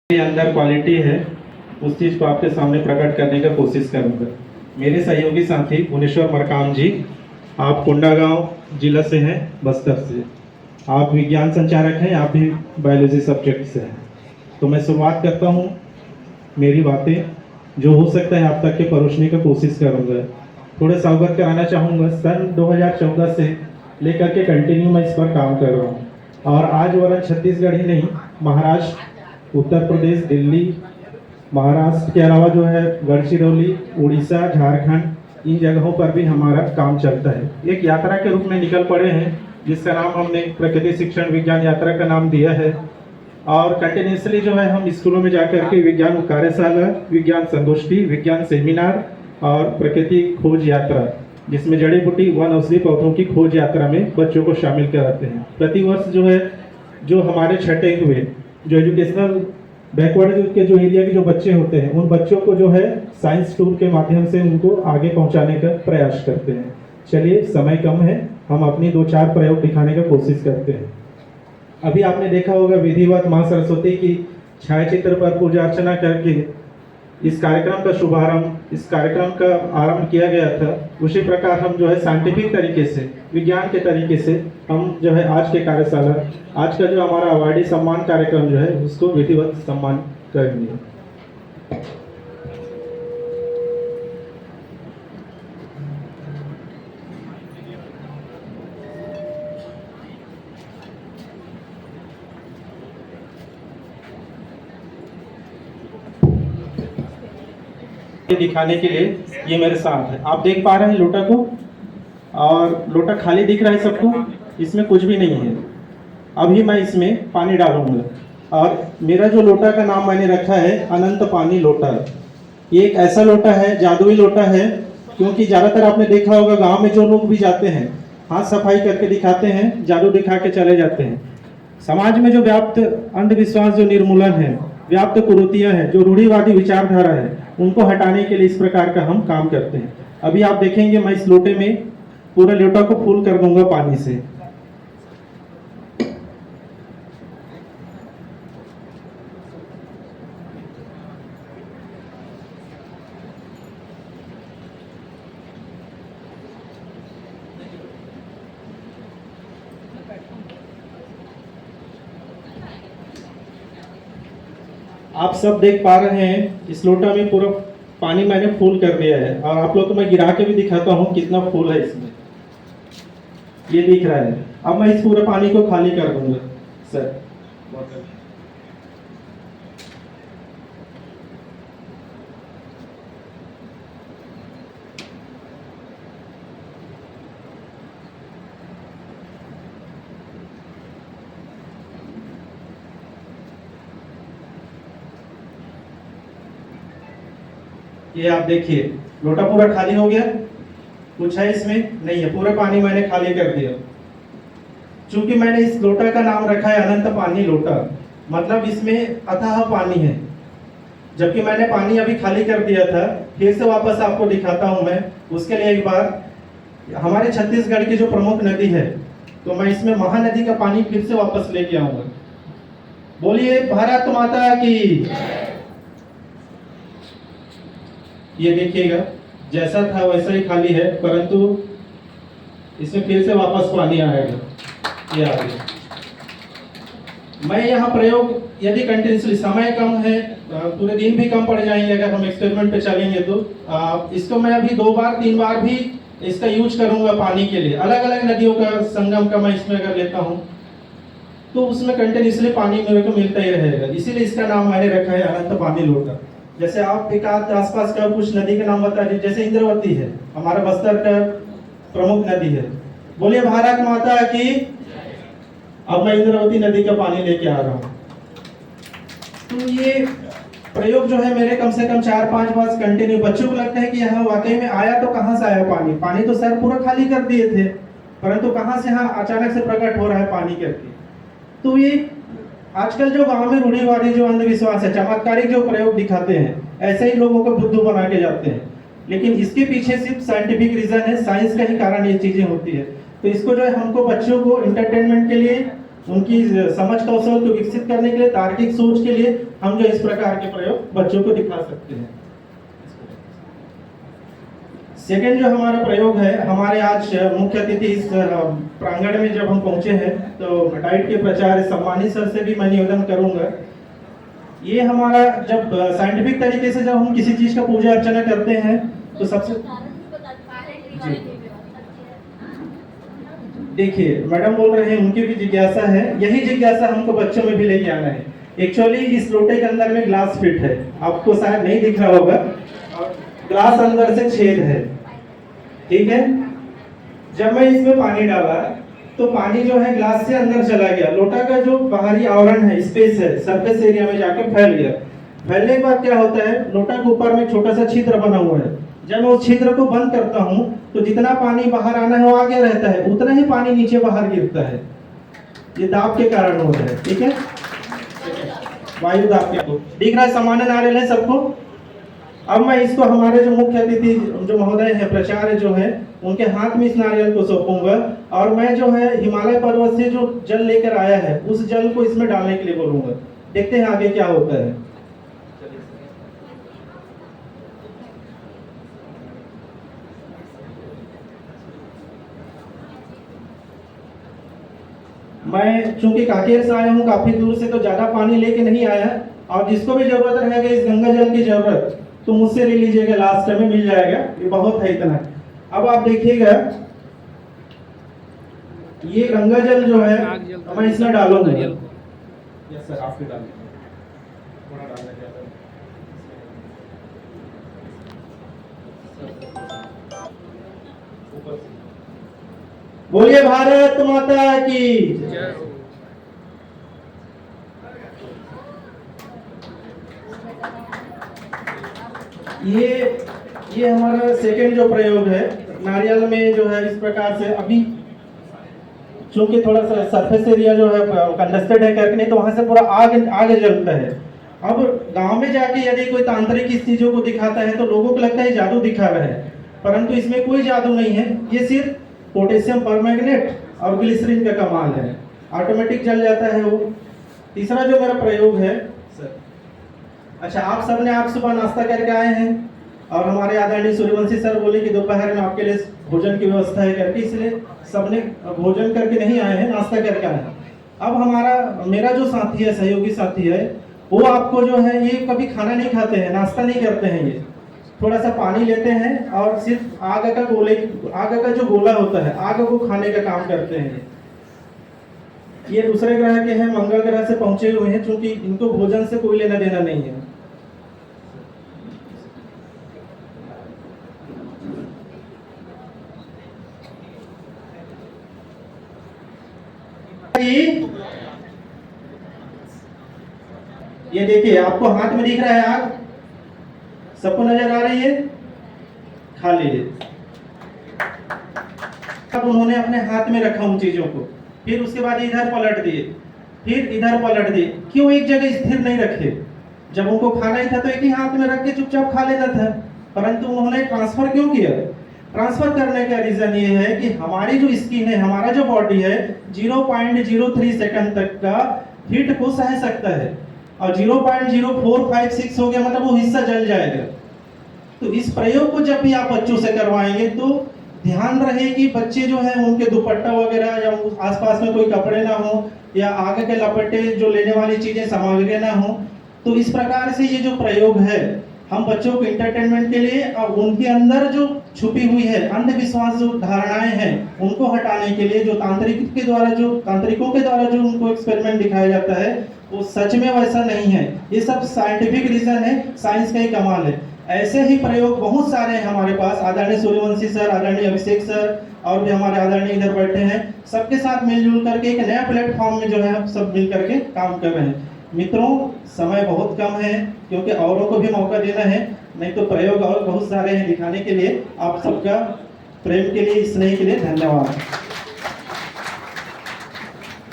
के अंदर क्वालिटी है उस चीज़ को आपके सामने प्रकट करने का कोशिश करूंगा। मेरे सहयोगी साथी भुवनेश्वर मरकाम जी, आप कोंडागांव जिला से हैं, बस्तर से। आप विज्ञान संचारक हैं, आप भी बायोलॉजी सब्जेक्ट से हैं। तो मैं शुरुआत करता हूं, मेरी बातें जो हो सकता है आप तक के परोसने की कोशिश करूंगा। थोड़े सा अवगत कराना चाहूँगा, सन 2014 से लेकर के कंटिन्यू मैं इस पर काम कर रहा हूँ और आज वरन छत्तीसगढ़ ही नहीं, महाराष्ट्र, उत्तर प्रदेश, दिल्ली, महाराष्ट्र के अलावा जो है गढ़चिरौली, उड़ीसा, झारखंड, इन जगहों पर भी हमारा काम चलता है। एक यात्रा के रूप में निकल पड़े हैं जिसका नाम हमने प्रकृति शिक्षण विज्ञान यात्रा का नाम दिया है और कंटिन्यूसली जो है हम स्कूलों में जाकर के विज्ञान कार्यशाला, विज्ञान संगोष्ठी, विज्ञान सेमिनार और प्रकृति खोज यात्रा, जिसमें जड़ी बूटी वन औषधि पौधों की खोज यात्रा में बच्चों को शामिल कराते हैं। प्रतिवर्ष जो है जो हमारे छठे हुए जो एजुकेशनल बैकवर्ड के जो एरिया के जो बच्चे होते हैं उन बच्चों को जो है साइंस टूर के माध्यम से उनको आगे पहुंचाने का प्रयास करते हैं। चलिए, समय कम है, हम अपनी 2-4 प्रयोग दिखाने का कोशिश करते हैं। अभी आपने देखा होगा विधिवत माँ सरस्वती की छायाचित्र पर पूजा अर्चना करके इस कार्यक्रम का शुभारंभ, इस कार्यक्रम का आरंभ किया गया था। उसी प्रकार हम जो है साइंटिफिक तरीके से, विज्ञान के तरीके से हम जो है आज के कार्यशाला, आज का जो हमारा अवार्डी सम्मान कार्यक्रम जो है उसको विधिवत सम्मान करेंगे। दिखाने के लिए ये मेरे साथ है, आप देख पा रहे हैं लोटा को, और लोटा खाली दिख रहा है सबको, इसमें कुछ भी नहीं है। अभी मैं इसमें पानी डालूंगा और मेरा जो लोटा का नाम मैंने रखा है अनंत पानी लोटा। ये एक ऐसा लोटा है, जादुई लोटा है, क्योंकि ज़्यादातर आपने देखा होगा गांव में जो लोग भी जाते हैं हाथ सफाई करके दिखाते हैं, जादू दिखा के चले जाते हैं। समाज में जो व्याप्त अंधविश्वास, जो निर्मूलन है, व्याप्त कुरीतियां हैं, जो रूढ़िवादी विचारधारा है, उनको हटाने के लिए इस प्रकार का हम काम करते हैं। अभी आप देखेंगे मैं इस लोटे में पूरा लोटा को फुल कर दूंगा पानी से। आप सब देख पा रहे हैं इस लोटा में पूरा पानी मैंने फुल कर दिया है और आप लोग को मैं गिरा के भी दिखाता हूँ कितना फुल है इसमें, ये दिख रहा है। अब मैं इस पूरे पानी को खाली कर दूंगा सर। ये आप देखिए लोटा पूरा खाली हो गया, कुछ है इसमें नहीं है, पूरा पानी मैंने खाली कर दिया। चूंकि मैंने इस लोटा का नाम रखा है अनंत पानी लोटा, मतलब इसमें अथाह पानी है। जबकि मैंने पानी अभी खाली कर दिया था, फिर से वापस आपको दिखाता हूं मैं। उसके लिए एक बार हमारे छत्तीसगढ़ की जो प्रमुख नदी है, तो मैं इसमें महानदी का पानी फिर से वापस लेके आऊंगा। बोलिए भारत माता की। ये देखिएगा जैसा था वैसा ही खाली है, परंतु इसमें फिर से वापस पानी आएगा। ये आ गया। मैं यहाँ प्रयोग यदि कंटिन्यूसली, समय कम है, पूरे दिन भी कम पड़ जाएंगे अगर हम एक्सपेरिमेंट पे चलेंगे तो इसको मैं अभी 2-3 बार भी इसका यूज करूंगा पानी के लिए। अलग अलग नदियों का संगम का मैं इसमें अगर लेता हूँ तो उसमें कंटिन्यूसली पानी मेरे को मिलता ही रहेगा। इसीलिए इसका नाम मैंने रखा है अनंत पानी लोटा। जैसे आप एक आसपास का कुछ नदी का नाम बता दीजिए, जैसे इंद्रावती है, हमारा बस्तर का प्रमुख नदी है। बोलिए भारत माता की। अब मैं इंद्रावती नदी का पानी लेके आ रहा हूँ। तो ये प्रयोग जो है मेरे कम से कम 4-5 बार कंटिन्यू। बच्चों को लगता है कि यहाँ वाकई में आया, तो कहाँ से आया पानी? पानी तो सर पूरा खाली कर दिए थे, परंतु कहाँ से यहाँ अचानक से प्रकट हो रहा है पानी करके। तो ये आजकल जो गांव में रूढ़िवादी जो अंधविश्वास है, चमत्कारिक जो प्रयोग दिखाते हैं, ऐसे ही लोगों को बुद्धू बना के जाते हैं। लेकिन इसके पीछे सिर्फ साइंटिफिक रीजन है, साइंस का ही कारण ये चीजें होती है। तो इसको जो है हमको बच्चों को एंटरटेनमेंट के लिए उनकी समझ कौशल को विकसित करने के लिए, तार्किक सोच के लिए हम जो इस प्रकार के प्रयोग बच्चों को दिखा सकते हैं। सेकेंड जो हमारा प्रयोग है, हमारे आज मुख्य अतिथि इस प्रांगण में जब हम पहुंचे हैं तो डाइट के प्राचार्य सम्मानित सर से भी मैं निवेदन करूंगा। ये हमारा जब साइंटिफिक तरीके से जब हम किसी चीज का पूजा अर्चना करते हैं तो सबसे देखिए मैडम बोल रहे हैं उनकी भी जिज्ञासा है, यही जिज्ञासा हमको बच्चों में भी लेके आना है। एक्चुअली इस लोटे के अंदर में ग्लास फिट है, आपको शायद नहीं दिख रहा होगा, ग्लास अंदर से छेद है, ठीक है। जब मैं इसमें पानी डाला तो पानी जो है ग्लास से अंदर चला गया, लोटा का जो बाहरी आवरण है, स्पेस है, सरफेस एरिया में जाकर फैल गया। फैलने के बाद क्या होता है, लोटा के ऊपर में छोटा सा छिद्र बना हुआ है। जब मैं उस छिद्र को बंद करता हूं तो जितना पानी बाहर आना है वो आगे रहता है, उतना ही पानी नीचे बाहर गिरता है। ये दाब के कारण होता है, ठीक है, वायु दाब के। दिख रहा है, सामान्य नारियल है सबको। अब मैं इसको हमारे जो मुख्य अतिथि जो महोदय हैं, प्राचार्य जो है, उनके हाथ में इस नारियल को सौंपूंगा और मैं जो है हिमालय पर्वत से जो जल लेकर आया है उस जल को इसमें डालने के लिए बोलूंगा। देखते हैं आगे क्या होता है। मैं चूंकि कांकेर से आया हूँ काफी दूर से, तो ज्यादा पानी लेके नहीं आया, और जिसको भी जरूरत रहेगा इस गंगा जल की जरूरत तो मुझसे ले लीजिएगा, लास्ट में मिल जाएगा, ये बहुत है इतना। अब आप देखिएगा ये गंगा जल जो है मैं इसमें डालूंगा। यस सर, आप भी डालिए, थोड़ा डालना ज्यादा। बोलिए भारत माता की। ये हमारा सेकेंड जो प्रयोग है, नारियल में जो है इस प्रकार से, अभी चूंकि थोड़ा सा सरफेस एरिया जो है कंडस्टेड है करके, नहीं तो वहां से पूरा आग जलता है। अब गांव में जाके यदि कोई तांत्रिक इस चीजों को दिखाता है तो लोगों को लगता है जादू दिखा रहा है, परंतु इसमें कोई जादू नहीं है। ये सिर्फ पोटेशियम परमैंगनेट और ग्लिसरीन का कमाल है, ऑटोमेटिक जल जाता है वो। तीसरा जो मेरा प्रयोग है सर, अच्छा आप सबने आप सुबह नाश्ता करके आए हैं और हमारे आदरणीय सूर्यवंशी सर बोले कि दोपहर में आपके लिए भोजन की व्यवस्था है करके, इसलिए सबने भोजन करके नहीं आए हैं, नाश्ता करके आए हैं। अब मेरा जो साथी है, सहयोगी साथी है, वो आपको जो है ये कभी खाना नहीं खाते हैं, नाश्ता नहीं करते हैं, ये थोड़ा सा पानी लेते हैं और सिर्फ आग का जो गोला होता है, आग को खाने का काम करते हैं। ये दूसरे ग्रह के हैं, मंगल ग्रह से पहुंचे हुए हैं, क्योंकि इनको भोजन से कोई लेना देना नहीं है। ये देखिए, आपको हाथ में दिख रहा है आग, सबको नजर आ रही है, खा लीजिए। अब उन्होंने अपने हाथ में रखा उन चीजों को, फिर उसके बाद इधर पलट दिए, फिर इधर पलट दिए। क्यों एक जगह स्थिर नहीं रखे? जब उनको खाना ही था तो एक ही हाथ में रख के चुपचाप खा लेना था, परंतु उन्होंने ट्रांसफर क्यों किया? ट्रांसफर करने का रीजन ये है कि हमारी जो स्किन है, हमारा जो बॉडी है 0.03 सेकंड तक का हीट को सह सकता है, और 0.0456 हो गया मतलब वो हिस्सा जल जाएगा। तो इस प्रयोग को जब भी आप बच्चों से करवाएंगे तो ध्यान रहे कि बच्चे जो है उनके दुपट्टा वगैरह या आसपास में कोई कपड़े ना हो, या आगे के लपेटे जो लेने वाली चीजें सामग्री ना हो। तो इस प्रकार से ये जो प्रयोग है, हम बच्चों को इंटरटेनमेंट के लिए और उनके अंदर जो छुपी हुई है अंधविश्वास जो धारणाएं हैं उनको हटाने के लिए, जो तांत्रिकों के द्वारा जो उनको एक्सपेरिमेंट दिखाया जाता है वो सच में वैसा नहीं है। ये सब साइंटिफिक रीजन है, साइंस का ही कमाल है। ऐसे ही प्रयोग बहुत सारे हैं हमारे पास। आदरणीय सूर्यवंशी सर, आदरणीय अभिषेक सर और भी हमारे आदरणीय इधर बैठे हैं, सबके साथ मिलजुल करके एक नया प्लेटफॉर्म में जो है हम सब मिल करके काम कर रहे हैं। मित्रों, समय बहुत कम है क्योंकि औरों को भी मौका देना है, नहीं तो प्रयोग और बहुत सारे हैं दिखाने के लिए। आप सबका प्रेम के लिए, स्नेह के लिए धन्यवाद।